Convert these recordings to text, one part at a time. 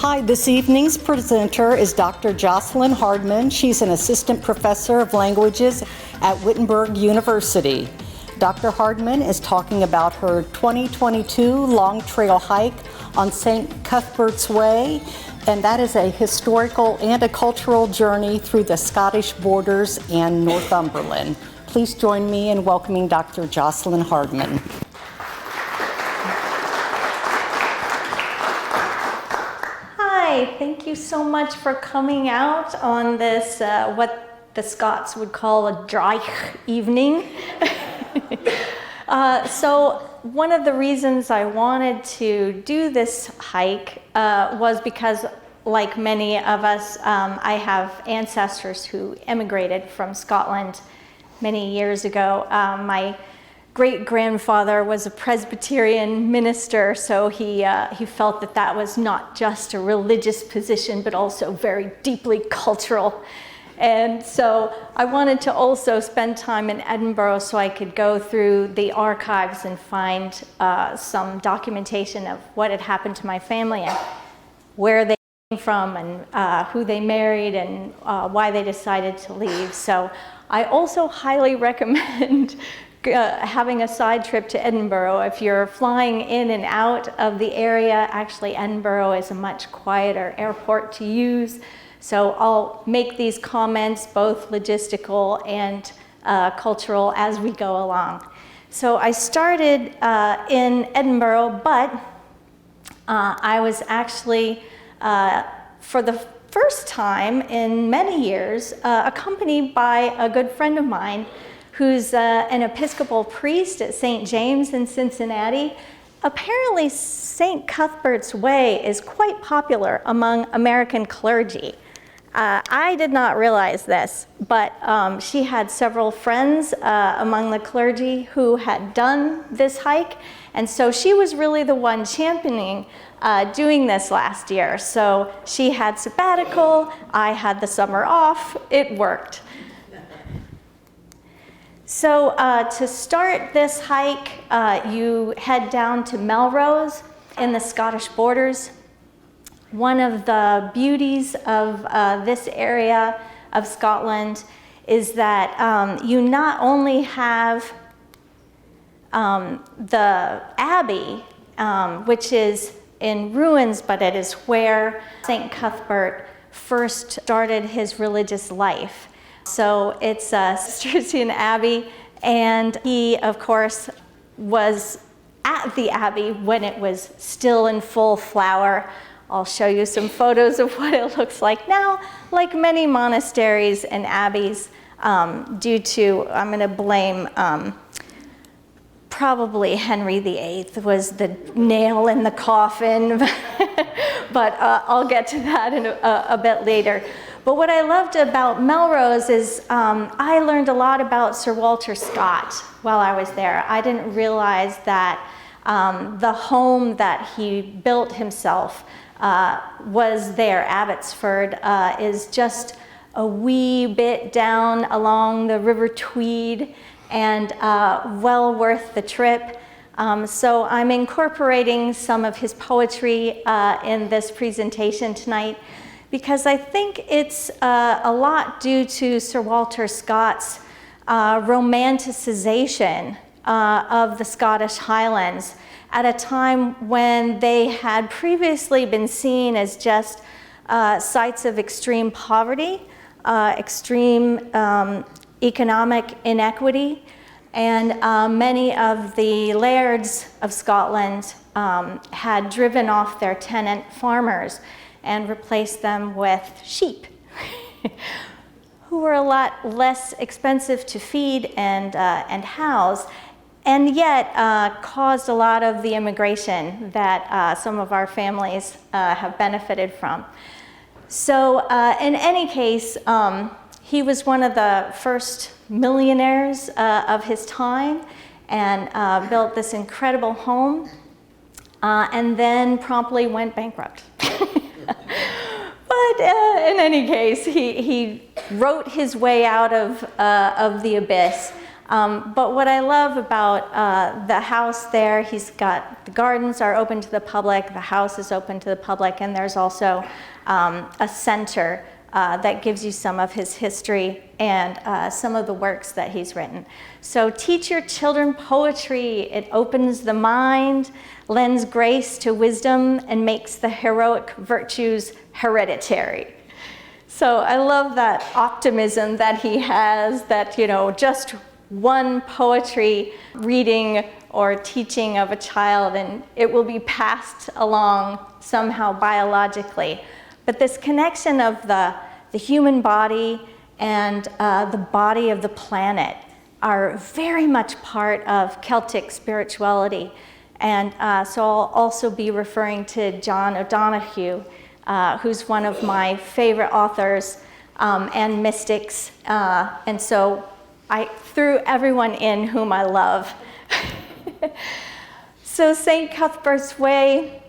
Hi, this evening's presenter is Dr. Jocelyn Hardman. She's an assistant professor of languages at Wittenberg University. Dr. Hardman is talking about her 2022 long trail hike on St. Cuthbert's Way, and that is a historical and a cultural journey through the Scottish borders and Northumberland. Please join me in welcoming Dr. Jocelyn Hardman. Hi, thank you so much for coming out on this, what the Scots would call a dry evening. So one of the reasons I wanted to do this hike was because, like many of us, I have ancestors who emigrated from Scotland many years ago. My great-grandfather was a Presbyterian minister, so he felt that that was not just a religious position, but also very deeply cultural. And so I wanted to also spend time in Edinburgh so I could go through the archives and find some documentation of what had happened to my family and where they came from and who they married and why they decided to leave. So I also highly recommend having a side trip to Edinburgh. If you're flying in and out of the area, actually Edinburgh is a much quieter airport to use. So I'll make these comments, both logistical and cultural, as we go along. So I started in Edinburgh, but I was actually, for the first time in many years, accompanied by a good friend of mine who's an Episcopal priest at St. James in Cincinnati. Apparently, St. Cuthbert's Way is quite popular among American clergy. I did not realize this, but she had several friends among the clergy who had done this hike, and so she was really the one championing doing this last year. So she had sabbatical, I had the summer off, it worked. So to start this hike, you head down to Melrose in the Scottish borders. One of the beauties of this area of Scotland is that you not only have the Abbey, which is in ruins, but it is where St. Cuthbert first started his religious life. So it's Cistercian Abbey, and he, of course, was at the Abbey when it was still in full flower. I'll show you some photos of what it looks like now. Like many monasteries and abbeys, due to, I'm going to blame probably Henry VIII was the nail in the coffin, but I'll get to that in a bit later. But what I loved about Melrose is I learned a lot about Sir Walter Scott while I was there. I didn't realize that the home that he built himself was there. Abbotsford is just a wee bit down along the River Tweed, and well worth the trip. So I'm incorporating some of his poetry in this presentation tonight, because I think it's a lot due to Sir Walter Scott's romanticization of the Scottish Highlands at a time when they had previously been seen as just sites of extreme poverty, extreme economic inequity, and many of the lairds of Scotland had driven off their tenant farmers and replaced them with sheep, who were a lot less expensive to feed and house, and yet caused a lot of the immigration that some of our families have benefited from. So in any case, he was one of the first millionaires of his time and built this incredible home and then promptly went bankrupt. But in any case, he wrote his way out of the abyss But what I love about the house there, he's got, the gardens are open to the public, the house is open to the public, and there's also a center that gives you some of his history and some of the works that he's written. So teach your children poetry. It opens the mind, lends grace to wisdom, and makes the heroic virtues hereditary. So I love that optimism that he has, that, you know, just one poetry reading or teaching of a child and it will be passed along somehow biologically. But this connection of the human body and the body of the planet are very much part of Celtic spirituality. And so I'll also be referring to John O'Donoghue, who's one of my favorite authors and mystics. And so I threw everyone in whom I love. So St. Cuthbert's Way,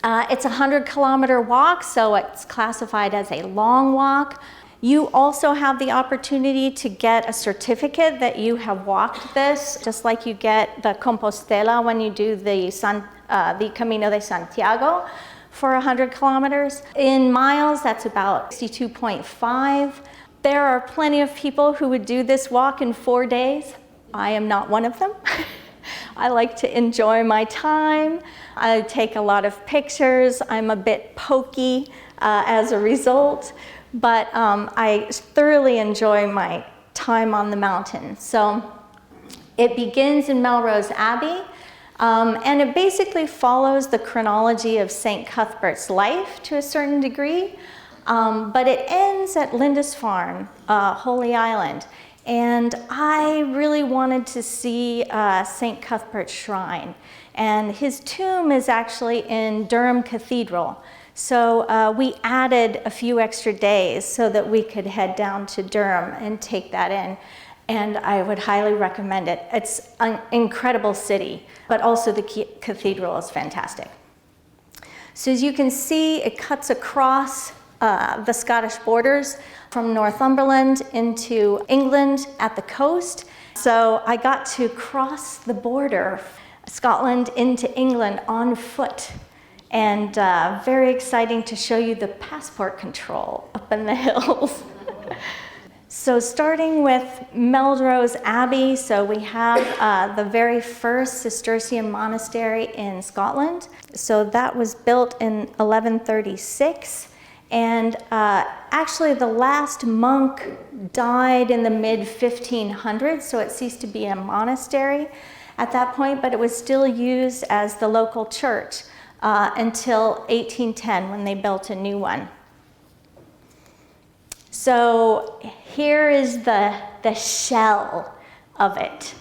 it's a 100-kilometer walk, so it's classified as a long walk. You also have the opportunity to get a certificate that you have walked this, just like you get the Compostela when you do the Camino de Santiago for 100 kilometers. In miles, that's about 62.5. There are plenty of people who would do this walk in 4 days. I am not one of them. I like to enjoy my time. I take a lot of pictures. I'm a bit pokey as a result, but I thoroughly enjoy my time on the mountain. So it begins in Melrose Abbey, and it basically follows the chronology of St. Cuthbert's life to a certain degree, but it ends at Lindisfarne, Holy Island. And I really wanted to see St. Cuthbert's shrine. And his tomb is actually in Durham Cathedral. So we added a few extra days so that we could head down to Durham and take that in. And I would highly recommend it. It's an incredible city, but also the cathedral is fantastic. So as you can see, it cuts across the Scottish borders from Northumberland into England at the coast. So I got to cross the border, Scotland into England on foot. And very exciting to show you the passport control up in the hills. So starting with Melrose Abbey, so we have the very first Cistercian monastery in Scotland. So that was built in 1136. And actually the last monk died in the mid-1500s, so it ceased to be a monastery at that point, but it was still used as the local church until 1810 when they built a new one. So here is the shell of it.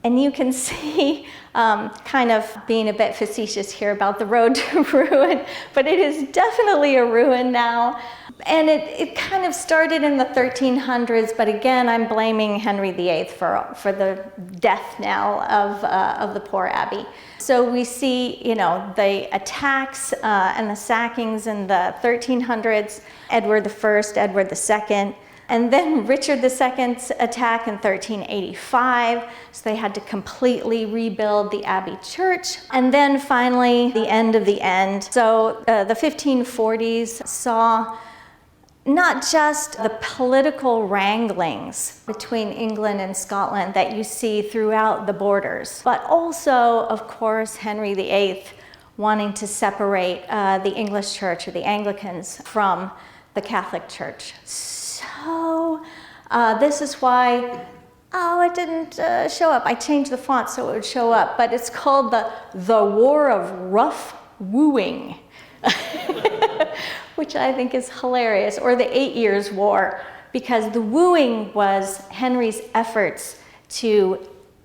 And you can see, kind of being a bit facetious here about the road to ruin, but it is definitely a ruin now. And it kind of started in the 1300s, but again, I'm blaming Henry VIII for the death knell of the poor abbey. So we see, you know, the attacks and the sackings in the 1300s, Edward I, Edward II, and then Richard II's attack in 1385, so they had to completely rebuild the Abbey Church. And then finally, the end of the end. So the 1540s saw not just the political wranglings between England and Scotland that you see throughout the borders, but also, of course, Henry VIII wanting to separate the English Church or the Anglicans from the Catholic Church. So this is why, it didn't show up. I changed the font so it would show up, but it's called the War of Rough Wooing, which I think is hilarious, or the 8 Years' War, because the wooing was Henry's efforts to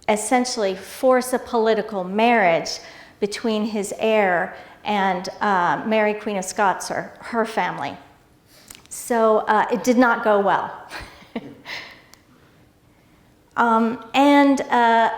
essentially force a political marriage between his heir and Mary, Queen of Scots, or her family. So it did not go well. And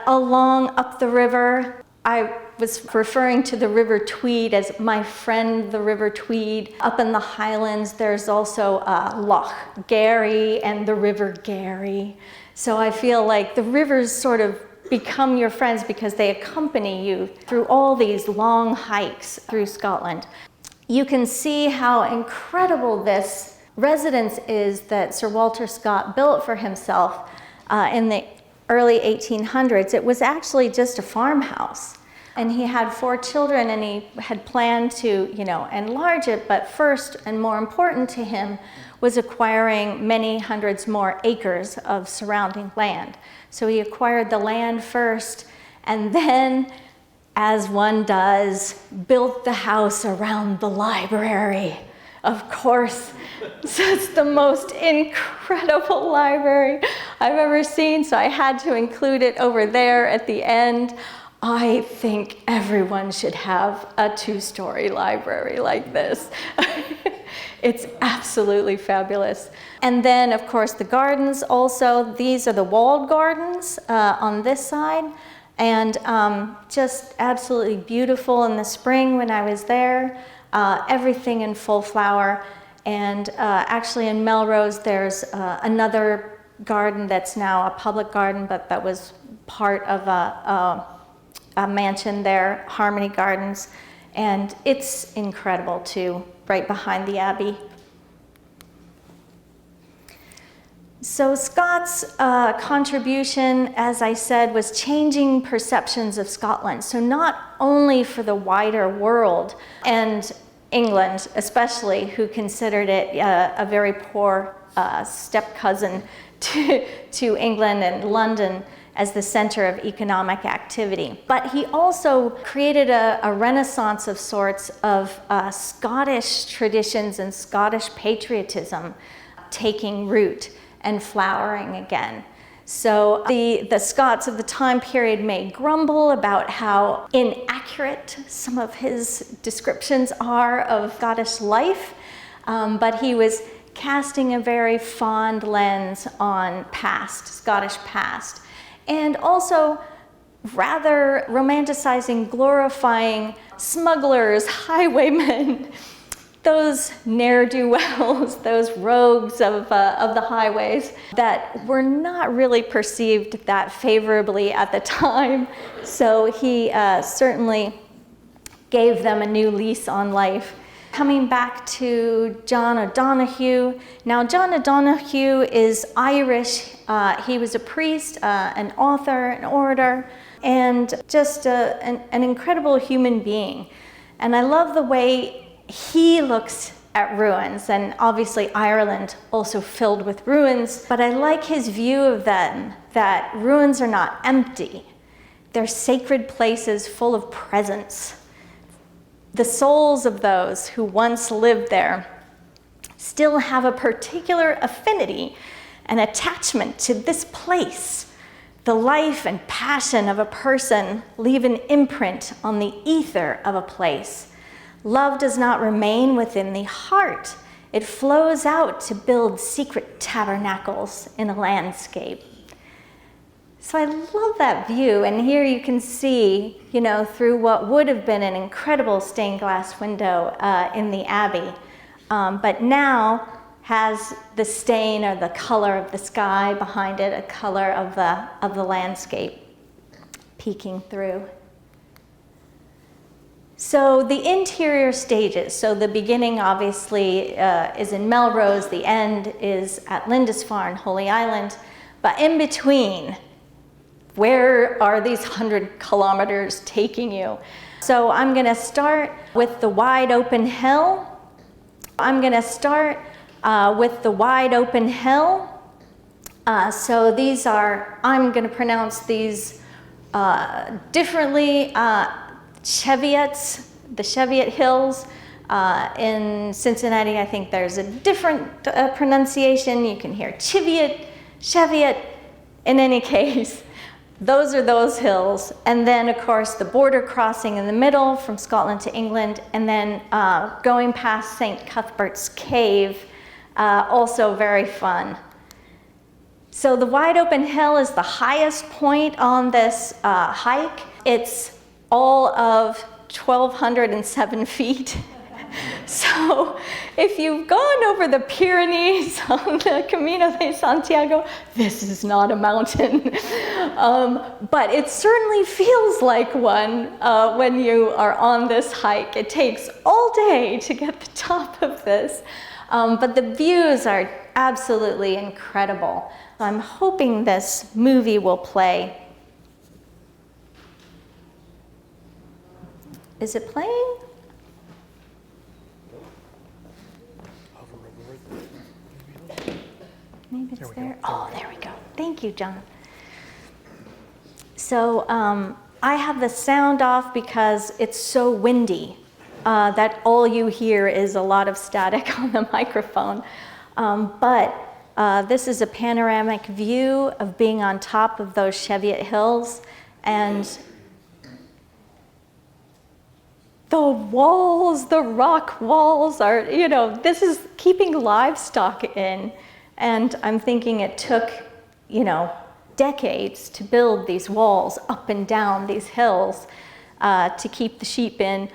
along up the river, I was referring to the River Tweed as my friend, the River Tweed. Up in the Highlands, there's also Loch Garry and the River Garry. So I feel like the rivers sort of become your friends because they accompany you through all these long hikes through Scotland. You can see how incredible this residence is that Sir Walter Scott built for himself in the early 1800s. It was actually just a farmhouse. And he had 4 children, and he had planned to, enlarge it, but first and more important to him was acquiring many hundreds more acres of surrounding land. So he acquired the land first, and then, as one does, built the house around the library. Of course, so it's the most incredible library I've ever seen, so I had to include it over there at the end. I think everyone should have a 2-story library like this. It's absolutely fabulous. And then, of course, the gardens also. These are the walled gardens on this side. And just absolutely beautiful in the spring when I was there. Everything in full flower. And actually in Melrose, there's another garden that's now a public garden, but that was part of a mansion there, Harmony Gardens, and it's incredible too, right behind the Abbey. So Scott's contribution, as I said, was changing perceptions of Scotland. So not only for the wider world and England especially, who considered it a very poor step cousin to England and London as the center of economic activity. But he also created a renaissance of sorts of Scottish traditions and Scottish patriotism taking root and flowering again. So the Scots of the time period may grumble about how inaccurate some of his descriptions are of Scottish life, but he was casting a very fond lens on Scottish past. And also rather romanticizing, glorifying smugglers, highwaymen, those ne'er-do-wells, those rogues of the highways that were not really perceived that favorably at the time. So he certainly gave them a new lease on life. Coming back to John O'Donoghue. Now, John O'Donoghue is Irish. He was a priest, an author, an orator, and just an incredible human being. And I love the way he looks at ruins, and obviously Ireland also filled with ruins, but I like his view of them, that ruins are not empty. They're sacred places full of presence. The souls of those who once lived there still have a particular affinity and attachment to this place. The life and passion of a person leave an imprint on the ether of a place. Love does not remain within the heart. It flows out to build secret tabernacles in a landscape. So I love that view, and here you can see, through what would have been an incredible stained glass window in the Abbey, but now has the stain or the color of the sky behind it, a color of the landscape peeking through. So the interior stages, so the beginning obviously is in Melrose, the end is at Lindisfarne, Holy Island, but in between, where are these 100 kilometers taking you? So I'm going to start with the wide open hill. So these are, I'm going to pronounce these differently. Cheviots, the Cheviot Hills. In Cincinnati, I think there's a different pronunciation. You can hear Cheviot, Cheviot. In any case, those are those hills. And then, of course, the border crossing in the middle from Scotland to England, and then going past St. Cuthbert's Cave, also very fun. So the wide open hill is the highest point on this hike. It's all of 1,207 feet. So if you've gone over the Pyrenees on the Camino de Santiago, this is not a mountain. But it certainly feels like one when you are on this hike. It takes all day to get the top of this. But the views are absolutely incredible. I'm hoping this movie will play. Is it playing? Maybe it's there. Oh, there we go. Thank you, John. So I have the sound off because it's so windy that all you hear is a lot of static on the microphone. But this is a panoramic view of being on top of those Cheviot Hills. And the walls, the rock walls are, this is keeping livestock in. And I'm thinking it took, decades to build these walls up and down these hills to keep the sheep in,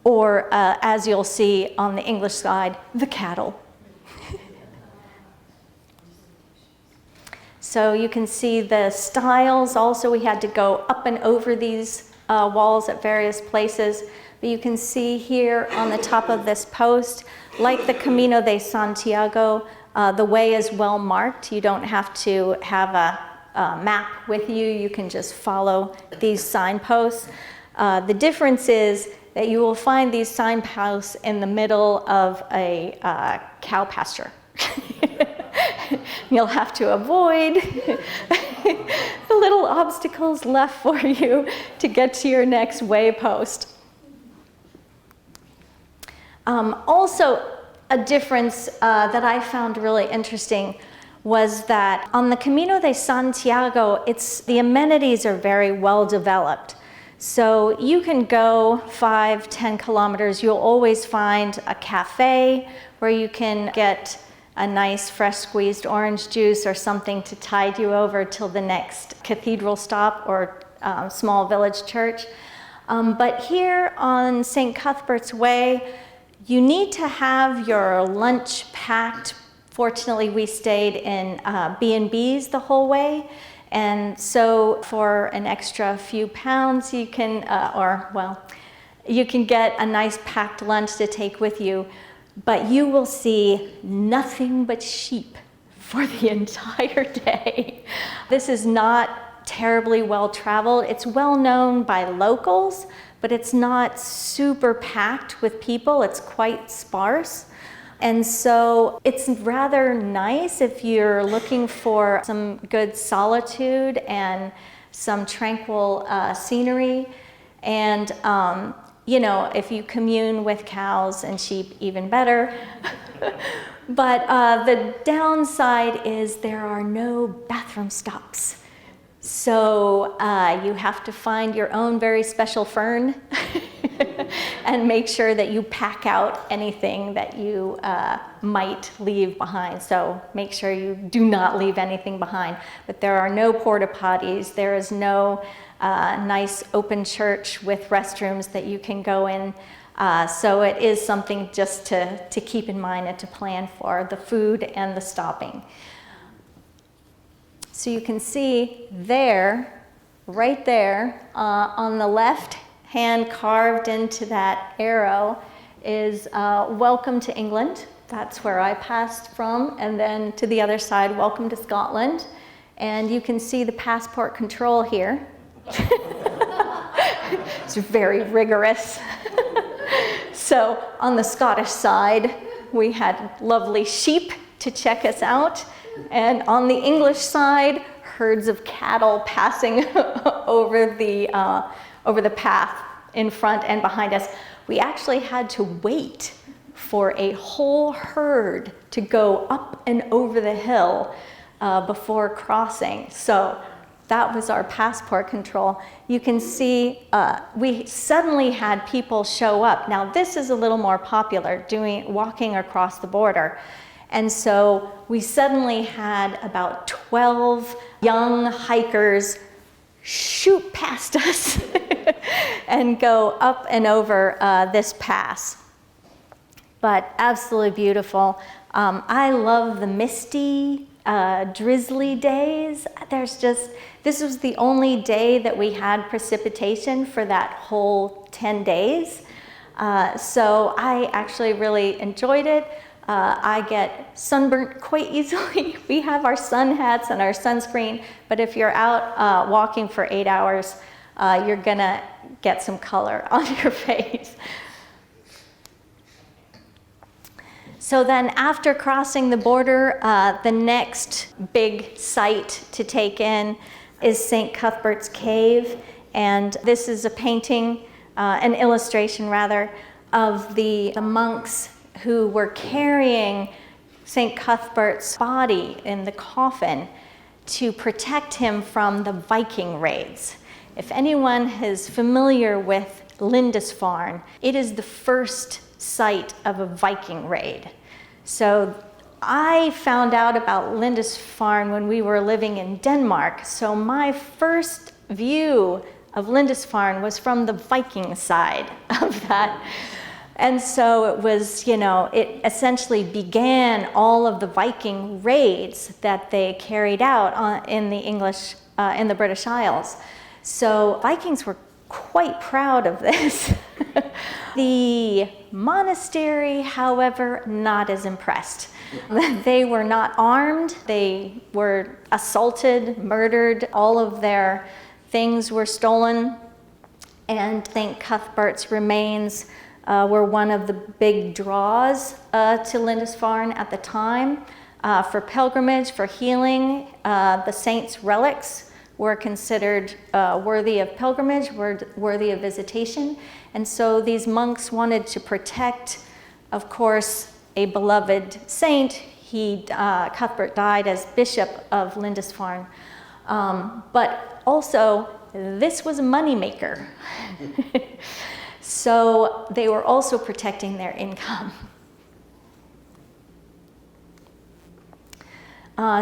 or as you'll see on the English side, the cattle. So you can see the stiles. Also, we had to go up and over these walls at various places. But you can see here on the top of this post, like the Camino de Santiago, the way is well marked. You don't have to have a map with you. You can just follow these signposts. The difference is that you will find these signposts in the middle of a cow pasture. You'll have to avoid the little obstacles left for you to get to your next waypost. Also, a difference that I found really interesting was that on the Camino de Santiago, the amenities are very well developed. So you can go 5-10 kilometers. You'll always find a cafe where you can get a nice fresh squeezed orange juice or something to tide you over till the next cathedral stop or small village church. But here on St. Cuthbert's Way, you need to have your lunch packed. Fortunately, we stayed in B&Bs the whole way. And so for an extra few pounds, you can, you can get a nice packed lunch to take with you. But you will see nothing but sheep for the entire day. This is not terribly well traveled. It's well known by locals, but it's not super packed with people. It's quite sparse. And so it's rather nice if you're looking for some good solitude and some tranquil scenery. And if you commune with cows and sheep, even better. But the downside is there are no bathroom stops. So you have to find your own very special fern and make sure that you pack out anything that you might leave behind. So make sure you do not leave anything behind. But there are no porta potties. There is no nice open church with restrooms that you can go in. So it is something just to keep in mind and to plan for, the food and the stopping. So you can see there, right there, on the left hand carved into that arrow is welcome to England. That's where I passed from. And then to the other side, welcome to Scotland. And you can see the passport control here. It's very rigorous. So on the Scottish side, we had lovely sheep to check us out. And on the English side, herds of cattle passing over the path in front and behind us. We actually had to wait for a whole herd to go up and over the hill before crossing. So that was our passport control. You can see we suddenly had people show up. Now this is a little more popular, walking across the border. And so we suddenly had about 12 young hikers shoot past us and go up and over this pass. but absolutely beautiful. I love the misty, drizzly days. This was the only day that we had precipitation for that whole 10 days. So I actually really enjoyed it. I get sunburnt quite easily. We have our sun hats and our sunscreen, but if you're out walking for 8 hours, you're gonna get some color on your face. So then after crossing the border, the next big site to take in is St. Cuthbert's Cave. And this is a painting, an illustration rather, of the monks who were carrying St. Cuthbert's body in the coffin to protect him from the Viking raids. If anyone is familiar with Lindisfarne, it is the first site of a Viking raid. So I found out about Lindisfarne when we were living in Denmark. So my first view of Lindisfarne was from the Viking side of that. And so it was, it essentially began all of the Viking raids that they carried out in the British Isles. So Vikings were quite proud of this. The monastery, however, not as impressed. They were not armed. They were assaulted, murdered. All of their things were stolen. And St. Cuthbert's remains were one of the big draws to Lindisfarne at the time. For pilgrimage, for healing, the saint's relics were considered worthy of pilgrimage, worthy of visitation. And so these monks wanted to protect, of course, a beloved saint. Cuthbert died as Bishop of Lindisfarne. But also, this was a moneymaker. So they were also protecting their income.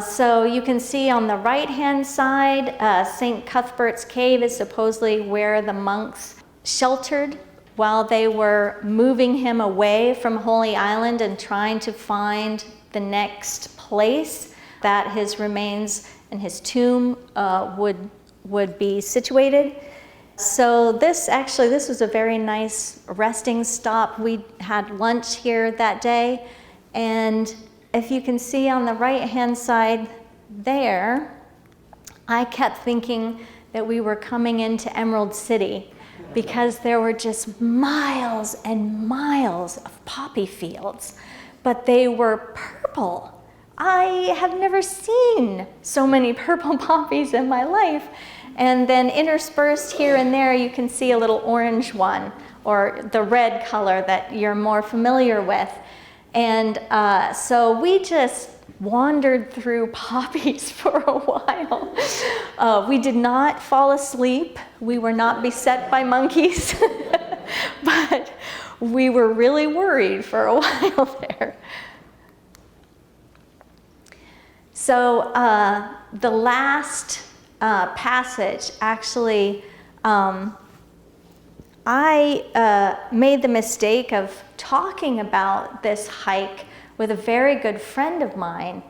So you can see on the right-hand side, St. Cuthbert's Cave is supposedly where the monks sheltered while they were moving him away from Holy Island and trying to find the next place that his remains and his tomb would be situated. So this was a very nice resting stop. We had lunch here that day, and if you can see on the right-hand side there, I kept thinking that we were coming into Emerald City because there were just miles and miles of poppy fields, but they were purple. I have never seen so many purple poppies in my life. And then interspersed here and there, you can see a little orange one, or the red color that you're more familiar with. And so we just wandered through poppies for a while. We did not fall asleep. We were not beset by monkeys, but we were really worried for a while there. So the last passage, actually, I made the mistake of talking about this hike with a very good friend of mine,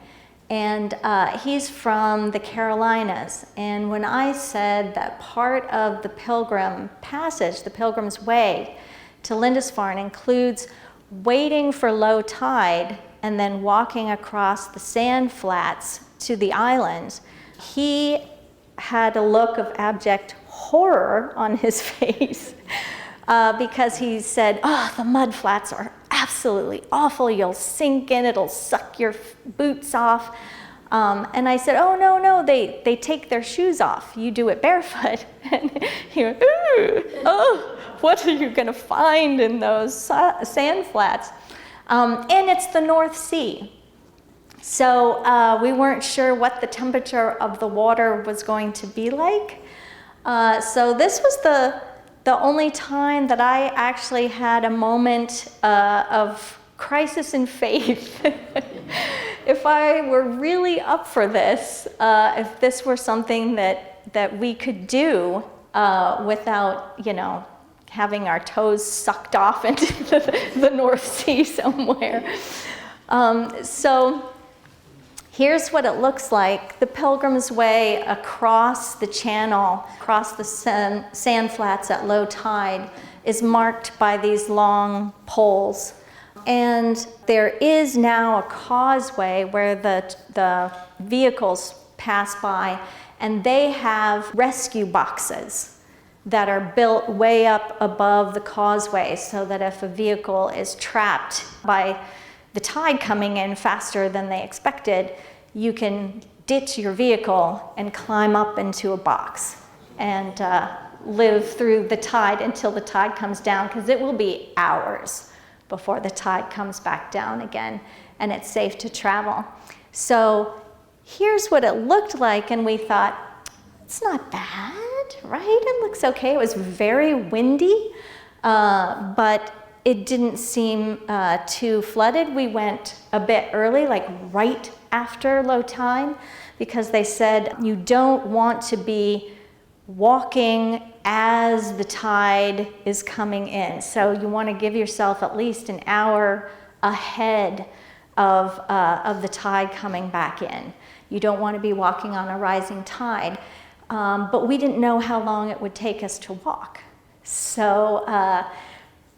and he's from the Carolinas. And when I said that part of the pilgrim passage, the Pilgrim's Way to Lindisfarne, includes waiting for low tide and then walking across the sand flats to the island, he had a look of abject horror on his face because he said, the mud flats are absolutely awful. You'll sink in, it'll suck your boots off. And I said, oh, no, they take their shoes off. You do it barefoot. And he went, what are you going to find in those sand flats? And it's the North Sea. So we weren't sure what the temperature of the water was going to be like. So this was the only time that I actually had a moment of crisis in faith. If I were really up for this, if this were something that we could do without, having our toes sucked off into the North Sea somewhere. So here's what it looks like. The Pilgrim's Way across the channel, across the sand flats at low tide, is marked by these long poles. And there is now a causeway where the vehicles pass by, and they have rescue boxes that are built way up above the causeway so that if a vehicle is trapped by the tide coming in faster than they expected, you can ditch your vehicle and climb up into a box and live through the tide until the tide comes down, because it will be hours before the tide comes back down again, and it's safe to travel. So here's what it looked like, and we thought, it's not bad, right? It looks okay. It was very windy, but it didn't seem too flooded. We went a bit early, like right after low tide, because they said you don't want to be walking as the tide is coming in. So you want to give yourself at least an hour ahead of the tide coming back in. You don't want to be walking on a rising tide. But we didn't know how long it would take us to walk. So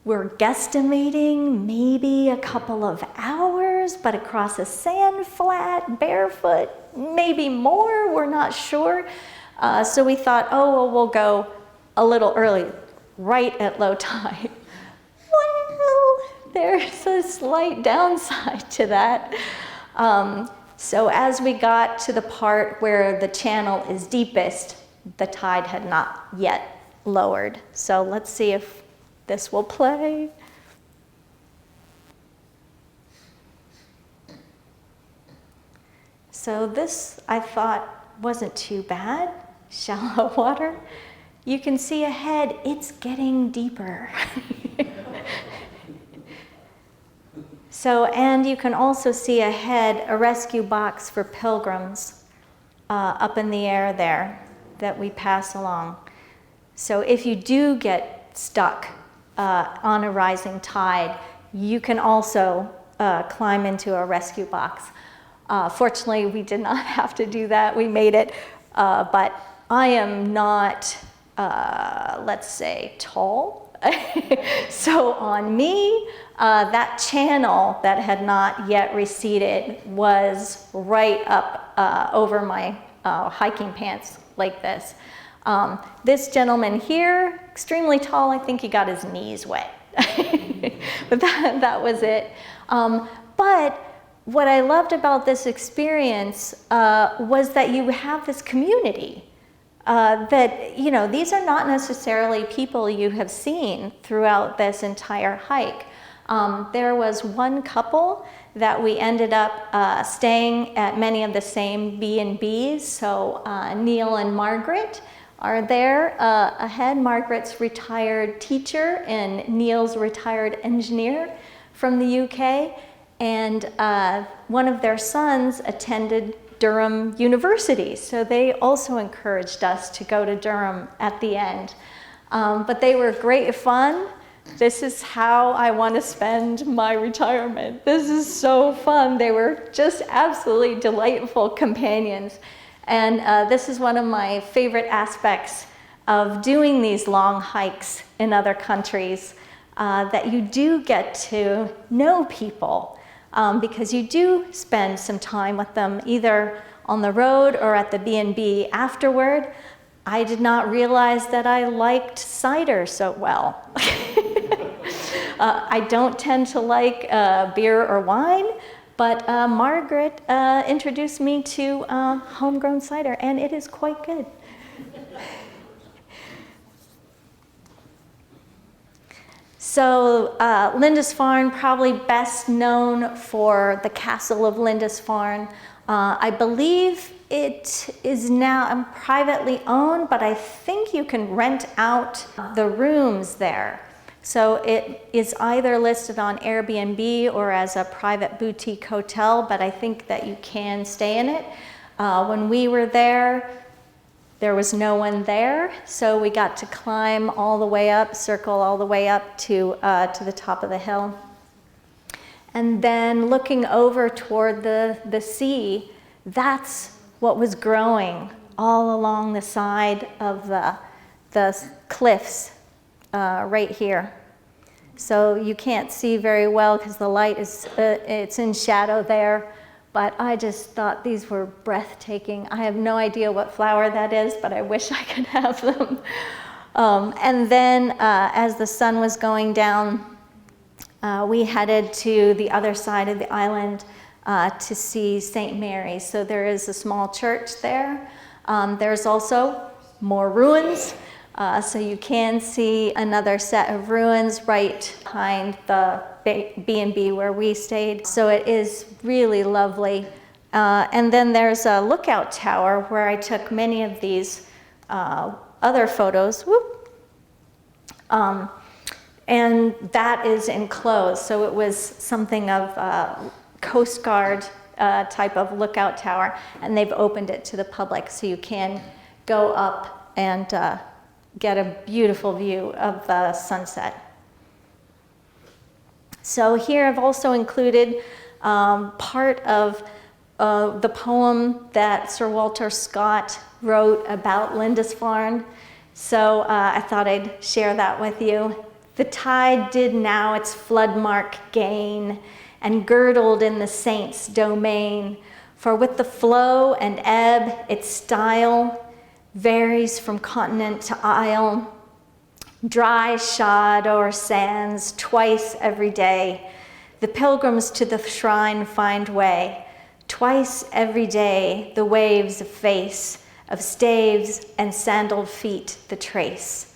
we're guesstimating maybe a couple of hours, but across a sand flat, barefoot, maybe more, we're not sure. So we thought, oh, well, we'll go a little early, right at low tide. Well, there's a slight downside to that. So as we got to the part where the channel is deepest, the tide had not yet lowered. So let's see if this will play. So this, I thought, wasn't too bad. Shallow water. You can see ahead, it's getting deeper. So, and you can also see ahead a rescue box for pilgrims up in the air there that we pass along. So if you do get stuck on a rising tide, you can also climb into a rescue box. Fortunately, we did not have to do that. We made it, but I am not, let's say, tall. So on me, that channel that had not yet receded was right up over my hiking pants like this. This gentleman here, extremely tall, I think he got his knees wet. But that was it. But what I loved about this experience was that you have this community. That, you know, these are not necessarily people you have seen throughout this entire hike. There was one couple that we ended up staying at many of the same B&Bs. So Neil and Margaret are there ahead. Margaret's retired teacher and Neil's retired engineer from the UK. And one of their sons attended Durham University, so they also encouraged us to go to Durham at the end. But they were great fun. This is how I want to spend my retirement. This is so fun. They were just absolutely delightful companions. And this is one of my favorite aspects of doing these long hikes in other countries, that you do get to know people. Because you do spend some time with them either on the road or at the B&B afterward. I did not realize that I liked cider so well. I don't tend to like beer or wine, but Margaret introduced me to homegrown cider, and it is quite good. So Lindisfarne, probably best known for the castle of Lindisfarne. I believe it is now privately owned, but I think you can rent out the rooms there. So it is either listed on Airbnb or as a private boutique hotel, but I think that you can stay in it. When we were there, there was no one there, so we got to climb all the way up, circle all the way up to the top of the hill. And then looking over toward the sea, that's what was growing all along the side of the cliffs right here. So you can't see very well because the light is, it's in shadow there, but I just thought these were breathtaking. I have no idea what flower that is, but I wish I could have them. And then as the sun was going down, we headed to the other side of the island to see St. Mary's. So there is a small church there. There's also more ruins. So you can see another set of ruins right behind the B&B where we stayed. So it is really lovely. And then there's a lookout tower where I took many of these other photos. Whoop. And that is enclosed. So it was something of Coast Guard type of lookout tower. And they've opened it to the public. So you can go up and get a beautiful view of the sunset. So here I've also included part of the poem that Sir Walter Scott wrote about Lindisfarne. So I thought I'd share that with you. The tide did now its flood mark gain, and girdled in the saints' domain. For with the flow and ebb its style varies from continent to isle, dry shod o'er sands twice every day. The pilgrims to the shrine find way. Twice every day the waves efface of staves and sandaled feet the trace.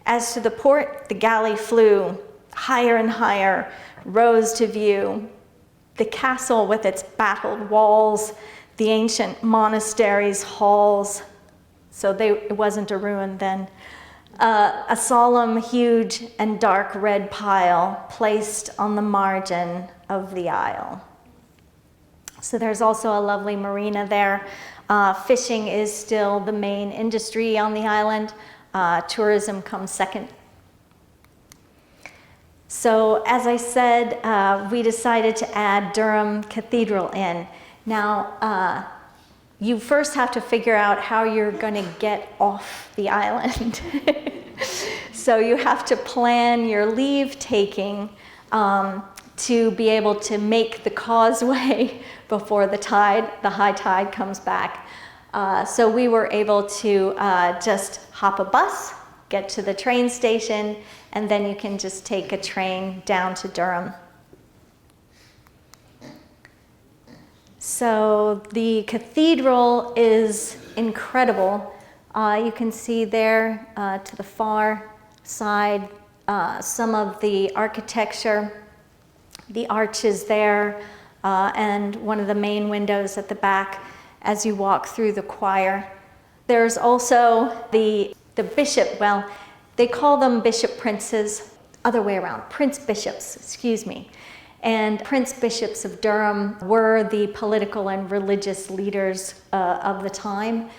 As to the port, the galley flew, higher and higher, rose to view. The castle with its battled walls, the ancient monastery's halls. So it wasn't a ruin then. A solemn, huge, and dark red pile placed on the margin of the isle. So there's also a lovely marina there. Fishing is still the main industry on the island. Tourism comes second. So as I said, we decided to add Durham Cathedral in. Now, you first have to figure out how you're going to get off the island. So you have to plan your leave taking to be able to make the causeway before the high tide comes back. So we were able to just hop a bus, get to the train station, and then you can just take a train down to Durham. So the cathedral is incredible. You can see there to the far side some of the architecture, the arches there, and one of the main windows at the back as you walk through the choir. There's also the bishop, well, they call them bishop princes, other way around, prince bishops, excuse me. And prince bishops of Durham were the political and religious leaders of the time.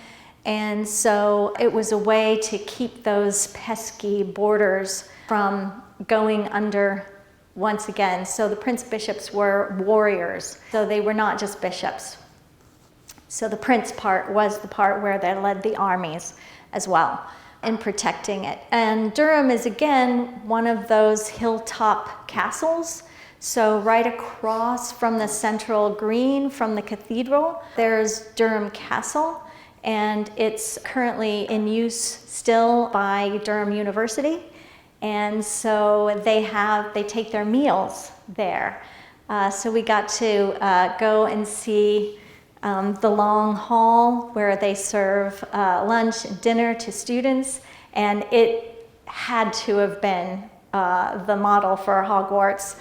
And so it was a way to keep those pesky borders from going under once again. So the prince bishops were warriors. So they were not just bishops. So the prince part was the part where they led the armies as well in protecting it. And Durham is again one of those hilltop castles. So right across from the central green from the cathedral, there's Durham Castle, and it's currently in use still by Durham University. And so they take their meals there. So we got to go and see the long hall where they serve lunch and dinner to students, and it had to have been the model for Hogwarts.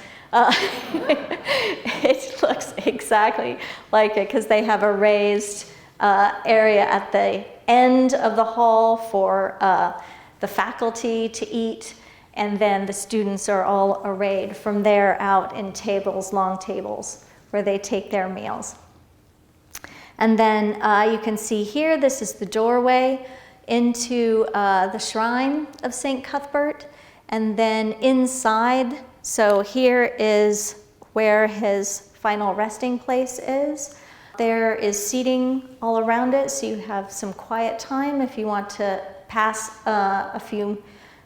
It looks exactly like it because they have a raised area at the end of the hall for the faculty to eat, and then the students are all arrayed from there out in tables, long tables, where they take their meals. And then you can see here, this is the doorway into the shrine of St. Cuthbert, and then inside. So here is where his final resting place is. There is seating all around it, so you have some quiet time if you want to pass a few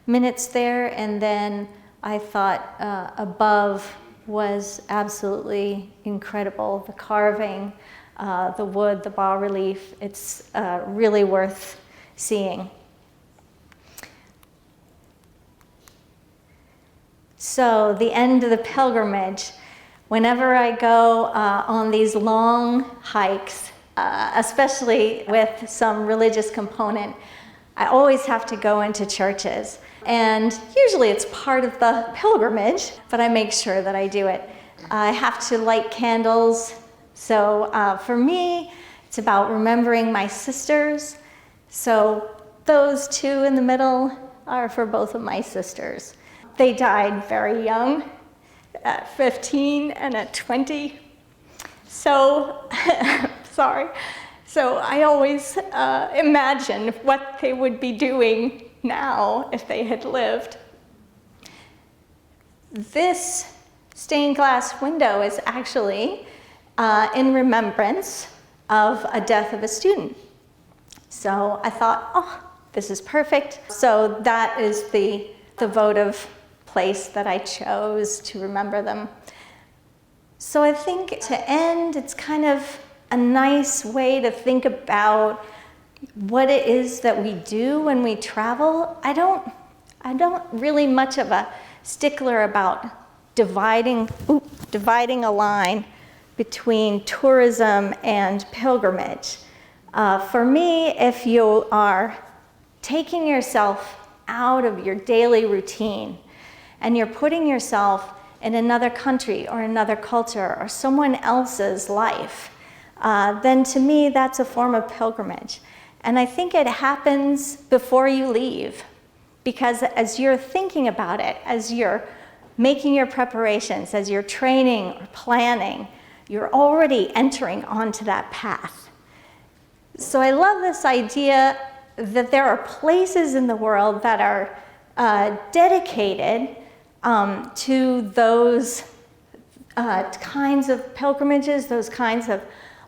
minutes there. And then I thought above was absolutely incredible. The carving, the wood, the bas-relief, it's really worth seeing. So the end of the pilgrimage. Whenever I go on these long hikes, especially with some religious component, I always have to go into churches. And usually it's part of the pilgrimage, but I make sure that I do it. I have to light candles. So for me, it's about remembering my sisters. So those two in the middle are for both of my sisters. They died very young, at 15 and at 20. So, sorry. So I always imagine what they would be doing now if they had lived. This stained glass window is actually in remembrance of a death of a student. So I thought, oh, this is perfect. So that is the votive place that I chose to remember them. So I think to end, it's kind of a nice way to think about what it is that we do when we travel. I don't really much of a stickler about dividing a line between tourism and pilgrimage. For me, if you are taking yourself out of your daily routine and you're putting yourself in another country or another culture or someone else's life, then to me that's a form of pilgrimage. And I think it happens before you leave, because as you're thinking about it, as you're making your preparations, as you're training or planning, you're already entering onto that path. So I love this idea that there are places in the world that are dedicated to those kinds of pilgrimages, those kinds of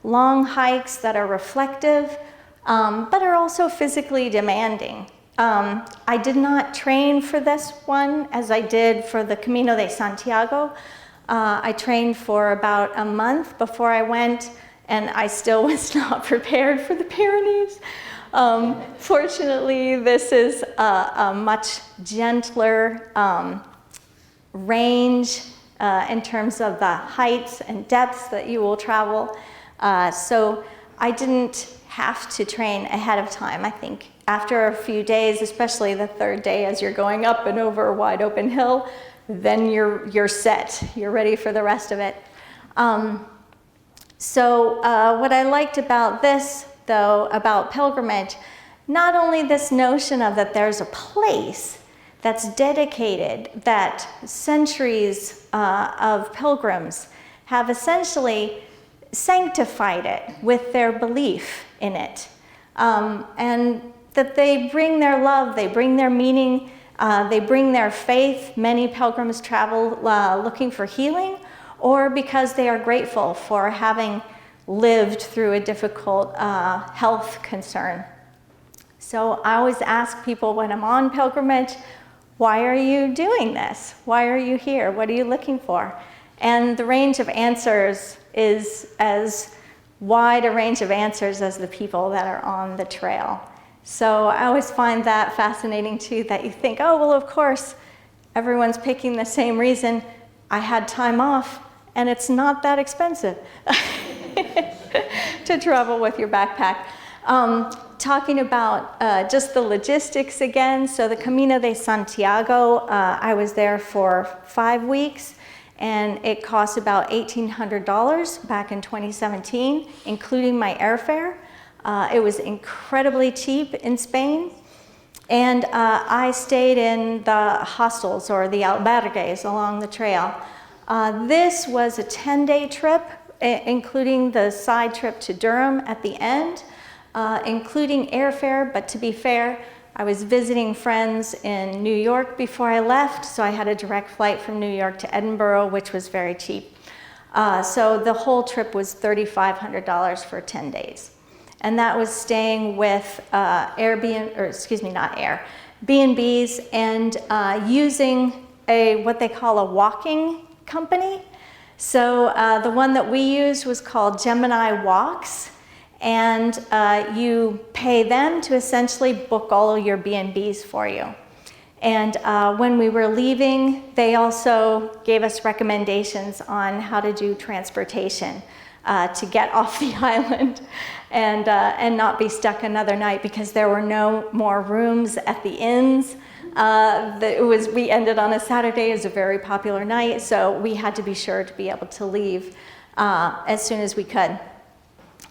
long hikes that are reflective, but are also physically demanding. I did not train for this one as I did for the Camino de Santiago. I trained for about a month before I went, and I still was not prepared for the Pyrenees. Fortunately, this is a much gentler range in terms of the heights and depths that you will travel. So I didn't have to train ahead of time. I think after a few days, especially the third day as you're going up and over a wide open hill, then you're set. You're ready for the rest of it. So what I liked about this, though, about pilgrimage, not only this notion of that there's a place that's dedicated, that centuries of pilgrims have essentially sanctified it with their belief in it. And that they bring their love, they bring their meaning, they bring their faith. Many pilgrims travel looking for healing, or because they are grateful for having lived through a difficult health concern. So I always ask people when I'm on pilgrimage, why are you doing this? Why are you here? What are you looking for? And the range of answers is as wide a range of answers as the people that are on the trail. So I always find that fascinating too, that you think, oh, well, of course, everyone's picking the same reason. I had time off, and it's not that expensive to travel with your backpack. Talking about just the logistics again, so the Camino de Santiago, I was there for 5 weeks, and it cost about $1,800 back in 2017, including my airfare. It was incredibly cheap in Spain, and I stayed in the hostels or the albergues along the trail. This was a 10-day trip, including the side trip to Durham at the end. including airfare, but to be fair, I was visiting friends in New York before I left, so I had a direct flight from New York to Edinburgh, which was very cheap. So the whole trip was $3,500 for 10 days. And that was staying with B&Bs and using what they call a walking company. So the one that we used was called Gemini Walks, and you pay them to essentially book all of your B&Bs for you. And when we were leaving, they also gave us recommendations on how to do transportation to get off the island and not be stuck another night, because there were no more rooms at the inns. We ended on a Saturday. It was a very popular night, so we had to be sure to be able to leave as soon as we could,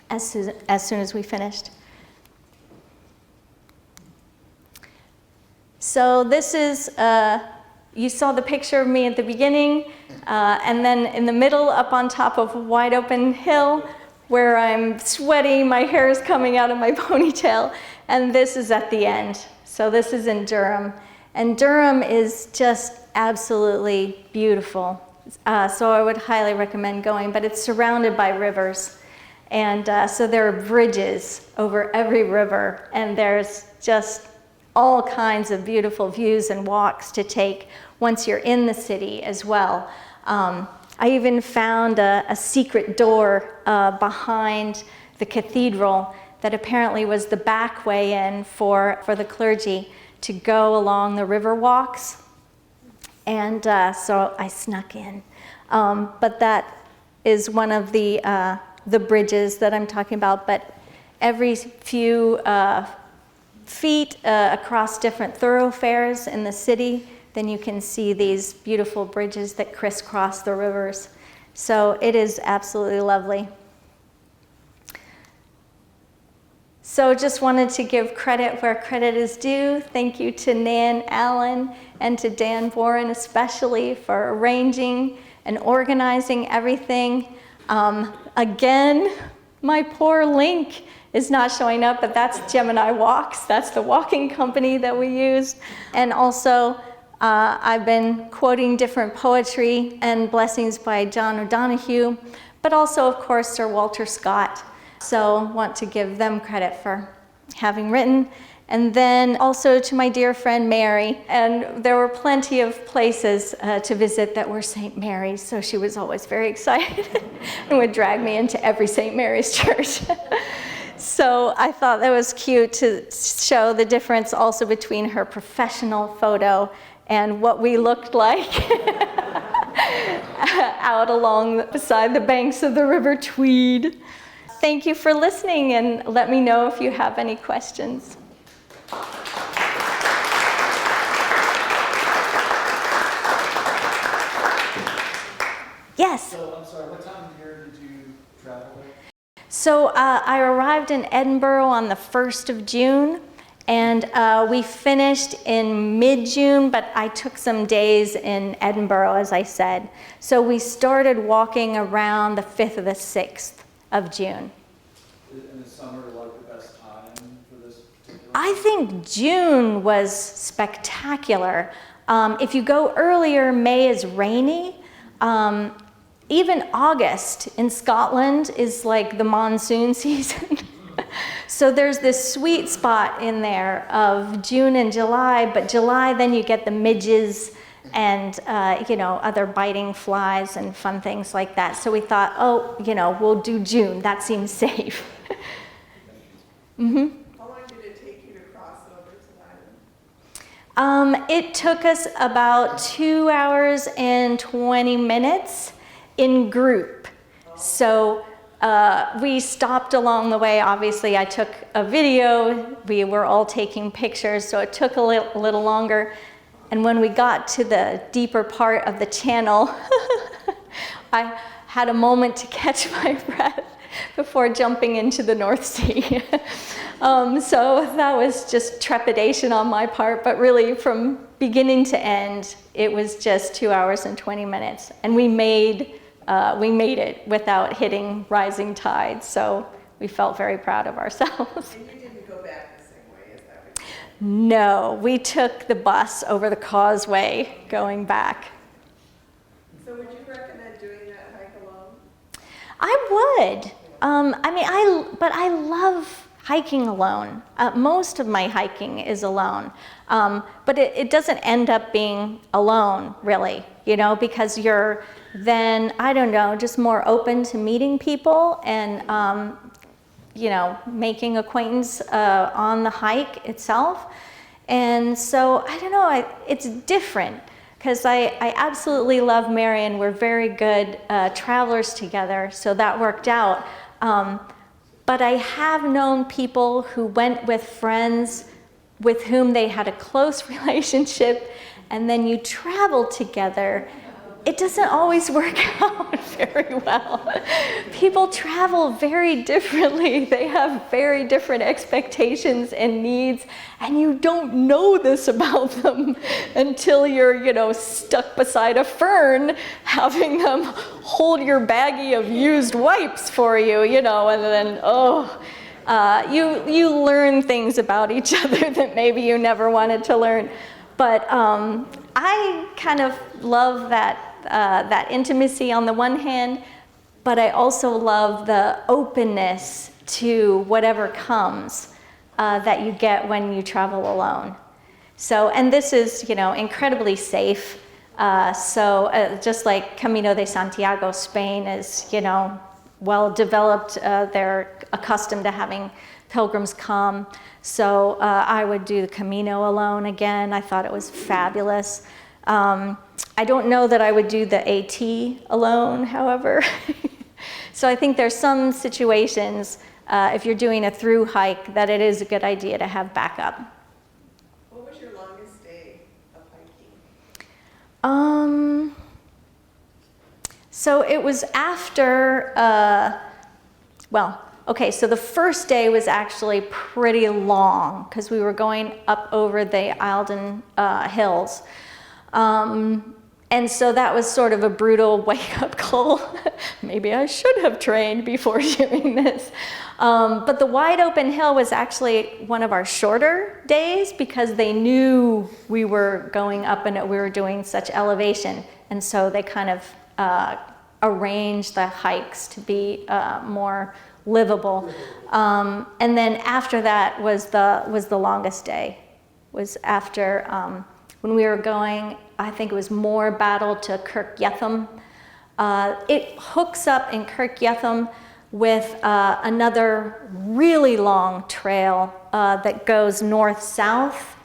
as soon as we finished. So this is, you saw the picture of me at the beginning, and then in the middle, up on top of a wide open hill, where I'm sweaty, my hair is coming out of my ponytail, and this is at the end. So this is in Durham, and Durham is just absolutely beautiful. So I would highly recommend going, but it's surrounded by rivers, and so there are bridges over every river, and there's just all kinds of beautiful views and walks to take once you're in the city as well. I even found a secret door behind the cathedral that apparently was the back way in for the clergy to go along the river walks. And so I snuck in. But that is one of the bridges that I'm talking about. But every few feet across different thoroughfares in the city, then you can see these beautiful bridges that crisscross the rivers. So it is absolutely lovely. So just wanted to give credit where credit is due. Thank you to Nan Allen and to Dan Boren especially for arranging and organizing everything. Again, my poor link is not showing up, but that's Gemini Walks. That's the walking company that we used. And also, I've been quoting different poetry and blessings by John O'Donohue, but also, of course, Sir Walter Scott. So want to give them credit for having written. And then also to my dear friend Mary. And there were plenty of places to visit that were St. Mary's, so she was always very excited and would drag me into every St. Mary's church. So I thought that was cute to show the difference also between her professional photo and what we looked like out along beside the banks of the River Tweed. Thank you for listening, and let me know if you have any questions. Yes? So, I'm sorry, what time of year did you travel? So I arrived in Edinburgh on the 1st of June, and we finished in mid-June, but I took some days in Edinburgh, as I said. So we started walking around the 5th or the 6th of June. In the summer, like the best time for this particular? I think June was spectacular. If you go earlier, May is rainy. Even August in Scotland is like the monsoon season. So there's this sweet spot in there of June and July, but July then you get the midges and other biting flies and fun things like that. So we thought, we'll do June. That seems safe. Mm-hmm. How long did it take you to cross over to the island? It took us about 2 hours and 20 minutes in group. So we stopped along the way. Obviously, I took a video. We were all taking pictures, so it took a little longer. And when we got to the deeper part of the channel, I had a moment to catch my breath before jumping into the North Sea. So that was just trepidation on my part, but really from beginning to end, it was just 2 hours and 20 minutes. And we made it without hitting rising tide, so we felt very proud of ourselves. And you didn't go back the same way, is that what you said? No, we took the bus over the causeway going back. So would you recommend doing that hike alone? I would. But I love hiking alone. Most of my hiking is alone. But it doesn't end up being alone, really, because you're then, I don't know, just more open to meeting people and, making acquaintance on the hike itself. And so, I don't know, it's different. Because I absolutely love Marion. We're very good travelers together, so that worked out. But I have known people who went with friends with whom they had a close relationship, and then you travel together. It doesn't always work out very well. People travel very differently. They have very different expectations and needs, and you don't know this about them until you're, stuck beside a fern, having them hold your baggie of used wipes for you, and then, you learn things about each other that maybe you never wanted to learn. But I kind of love that intimacy on the one hand, but I also love the openness to whatever comes that you get when you travel alone. So, and this is, incredibly safe. Just like Camino de Santiago, Spain is, well developed. They're accustomed to having pilgrims come. So I would do the Camino alone again. I thought it was fabulous. I don't know that I would do the AT alone, however. So I think there's some situations, if you're doing a through hike, that it is a good idea to have backup. What was your longest day of hiking? So it was after, so the first day was actually pretty long because we were going up over the Eildon Hills. And so that was sort of a brutal wake-up call. Maybe I should have trained before doing this. But the wide open hill was actually one of our shorter days because they knew we were going up and we were doing such elevation. And so they kind of arranged the hikes to be more livable. And then after that was the longest day. Was after when we were going, I think it was more battle to Kirk Yetham. It hooks up in Kirk Yetham with another really long trail that goes north-south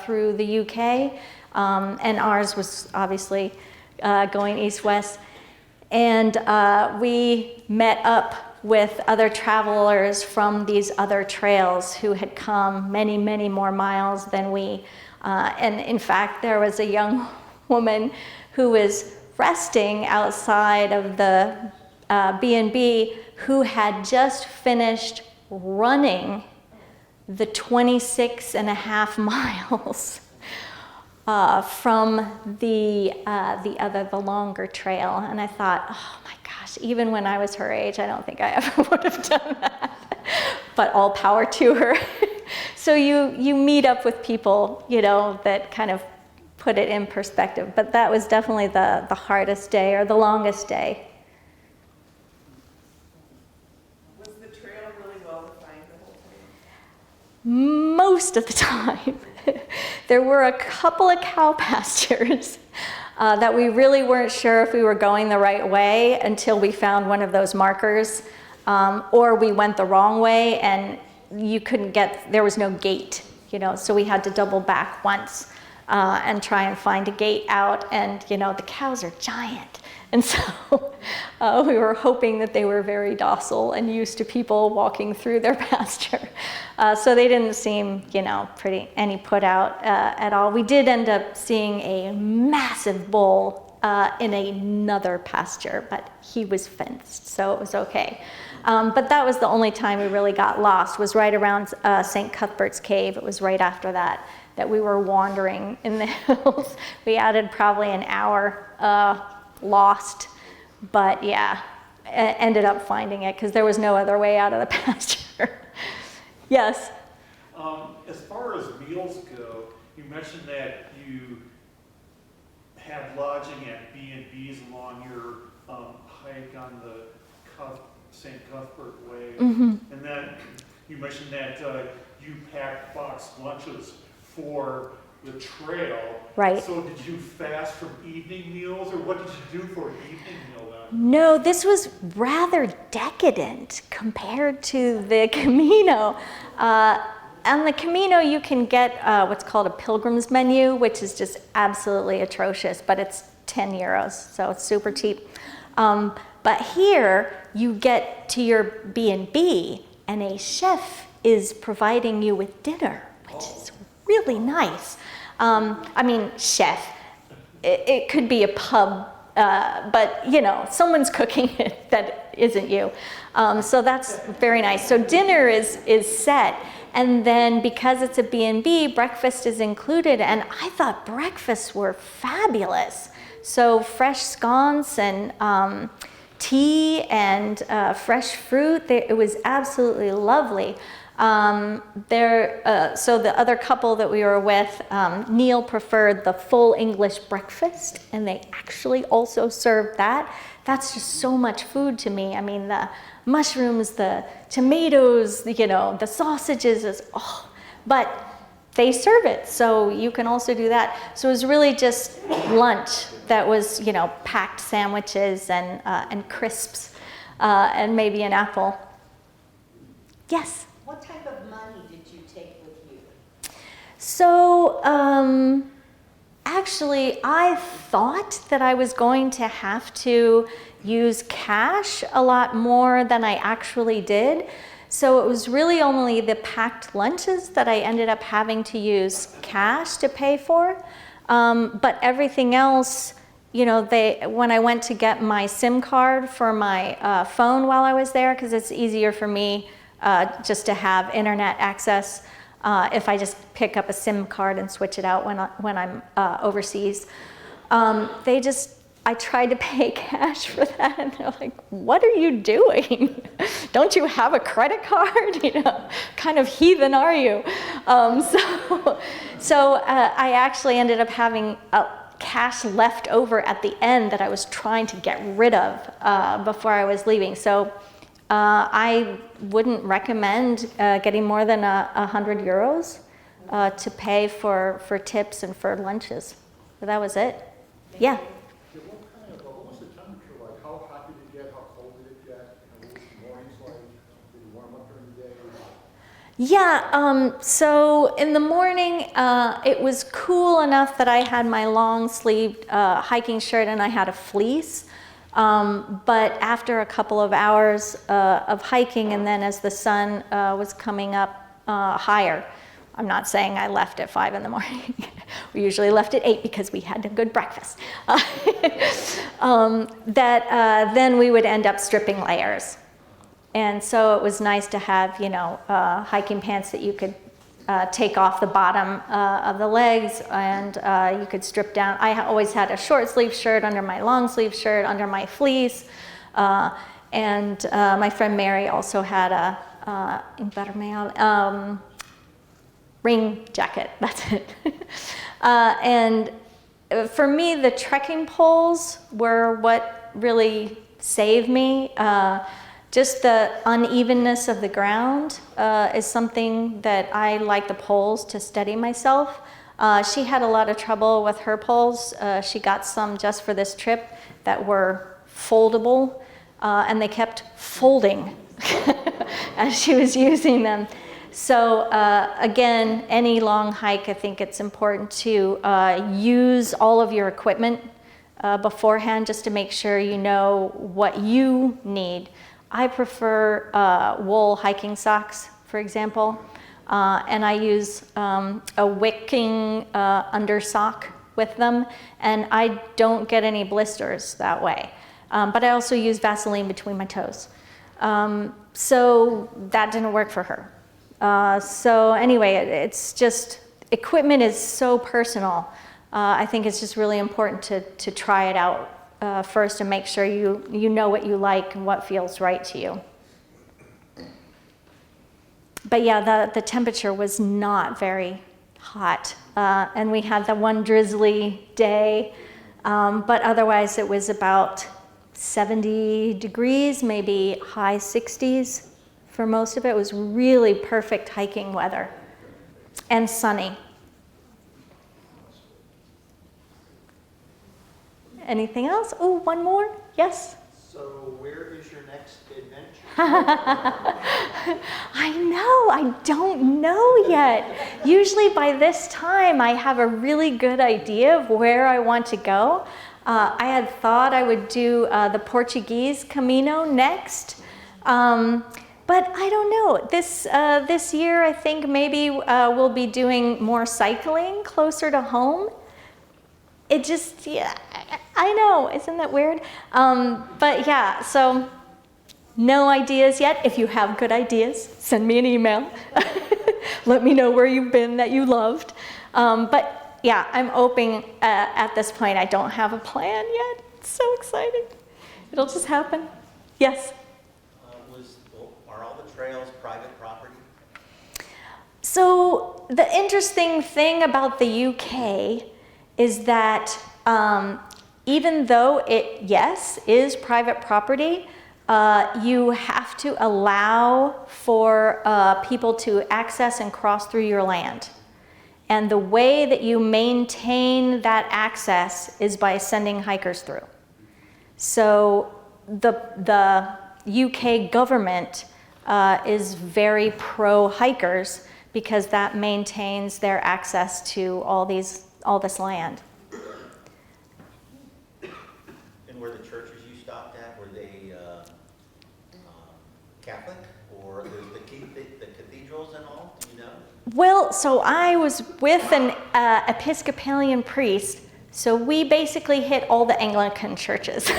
through the UK. And ours was obviously going east-west. And we met up with other travelers from these other trails who had come many, many more miles than we. And in fact, there was a young woman who was resting outside of the B&B who had just finished running the 26 and a half miles from the longer trail. And I thought, oh my gosh, even when I was her age, I don't think I ever would have done that. But all power to her. So you meet up with people, that kind of put it in perspective. But that was definitely the hardest day or the longest day. Was the trail really well defined the whole time? Most of the time. There were a couple of cow pastures that we really weren't sure if we were going the right way until we found one of those markers, or we went the wrong way and there was no gate, so we had to double back once and try and find a gate out, and the cows are giant. And so we were hoping that they were very docile and used to people walking through their pasture. So they didn't seem, any put out at all. We did end up seeing a massive bull in another pasture, but he was fenced, so it was okay. But that was the only time we really got lost, was right around St. Cuthbert's Cave. It was right after that we were wandering in the hills. We added probably an hour lost, but yeah, ended up finding it because there was no other way out of the pasture. Yes? As far as meals go, you mentioned that you had lodging at B&Bs along your hike on the St. Cuthbert Way. Mm-hmm. And then you mentioned that you packed boxed lunches for the trail. Right. So did you fast from evening meals, or what did you do for an evening meal then? No, this was rather decadent compared to the Camino. On the Camino, you can get what's called a Pilgrimmage menu, which is just absolutely atrocious, but it's 10 euros, so it's super cheap. But here, you get to your B&B, and a chef is providing you with dinner, which is really nice. I mean, chef. It could be a pub, but you know, someone's cooking it that isn't you. So that's very nice. So dinner is set, and then because it's a B&B, breakfast is included, and I thought breakfasts were fabulous. So fresh scones and tea and fresh fruit. It was absolutely lovely. So the other couple that we were with, Neil preferred the full English breakfast, and they actually also served that. That's just so much food to me. I mean, the mushrooms, the tomatoes, you know, the sausages, but they serve it, so you can also do that. So it was really just lunch that was, you know, packed sandwiches and crisps and maybe an apple. Yes? What type of money did you take with you? So, actually, I thought that I was going to have to use cash a lot more than I actually did. So it was really only the packed lunches that I ended up having to use cash to pay for. But everything else, you know, when I went to get my SIM card for my phone while I was there, because it's easier for me just to have internet access if I just pick up a SIM card and switch it out when I'm overseas. I tried to pay cash for that, and they're like, "What are you doing? Don't you have a credit card? You know, kind of heathen are you?" So I actually ended up having cash left over at the end that I was trying to get rid of before I was leaving. So I wouldn't recommend getting more than 100 euros to pay for tips and for lunches. But that was it. Yeah. What was the temperature like? How hot did it get? How cold did it get? What was the mornings like? Did it warm up during the day? Yeah, so in the morning, it was cool enough that I had my long-sleeved hiking shirt and I had a fleece. But after a couple of hours of hiking, and then as the sun was coming up higher, I'm not saying I left at 5 in the morning. We usually left at 8 because we had a good breakfast. Then we would end up stripping layers. And so it was nice to have, you know, hiking pants that you could take off the bottom of the legs, and you could strip down. I always had a short sleeve shirt under my long sleeve shirt, under my fleece. And my friend Mary also had a ring jacket, that's it. And for me, the trekking poles were what really saved me. Just the unevenness of the ground is something that I like the poles to steady myself. She had a lot of trouble with her poles. She got some just for this trip that were foldable, and they kept folding as she was using them. So again, any long hike, I think it's important to use all of your equipment beforehand just to make sure you know what you need. I prefer wool hiking socks, for example, and I use a wicking under sock with them, and I don't get any blisters that way. But I also use Vaseline between my toes. So that didn't work for her. So anyway, it's just, equipment is so personal. I think it's just really important to try it out first and make sure you know what you like and what feels right to you. But yeah, the temperature was not very hot. And we had the one drizzly day, but otherwise it was about 70 degrees, maybe high 60s for most of it. It was really perfect hiking weather and sunny. Anything else? Oh, one more? Yes? So where is your next adventure? I know, I don't know yet. Usually by this time I have a really good idea of where I want to go. I had thought I would do the Portuguese Camino next, but I don't know. This year I think maybe we'll be doing more cycling closer to home. It just, yeah, I know, isn't that weird? But yeah, so no ideas yet. If you have good ideas, send me an email. Let me know where you've been that you loved. But yeah, I'm open at this point. I don't have a plan yet. It's so exciting. It'll just happen. Yes? Are all the trails private property? So the interesting thing about the UK is that even though it, yes, is private property, you have to allow for people to access and cross through your land. And the way that you maintain that access is by sending hikers through. So the UK government is very pro-hikers because that maintains their access to all this land. And were the churches you stopped at, were they Catholic, or there's the cathedrals and all? Do you know? Well, so I was with an Episcopalian priest, so we basically hit all the Anglican churches.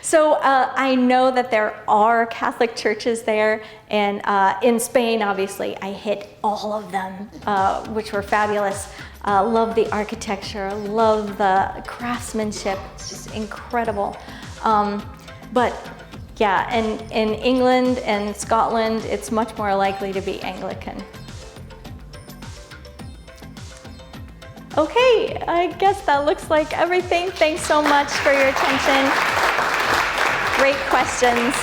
So I know that there are Catholic churches there, and in Spain, obviously, I hit all of them, which were fabulous. Love the architecture, love the craftsmanship, it's just incredible. But yeah, in England and Scotland, it's much more likely to be Anglican. Okay, I guess that looks like everything. Thanks so much for your attention. Great questions.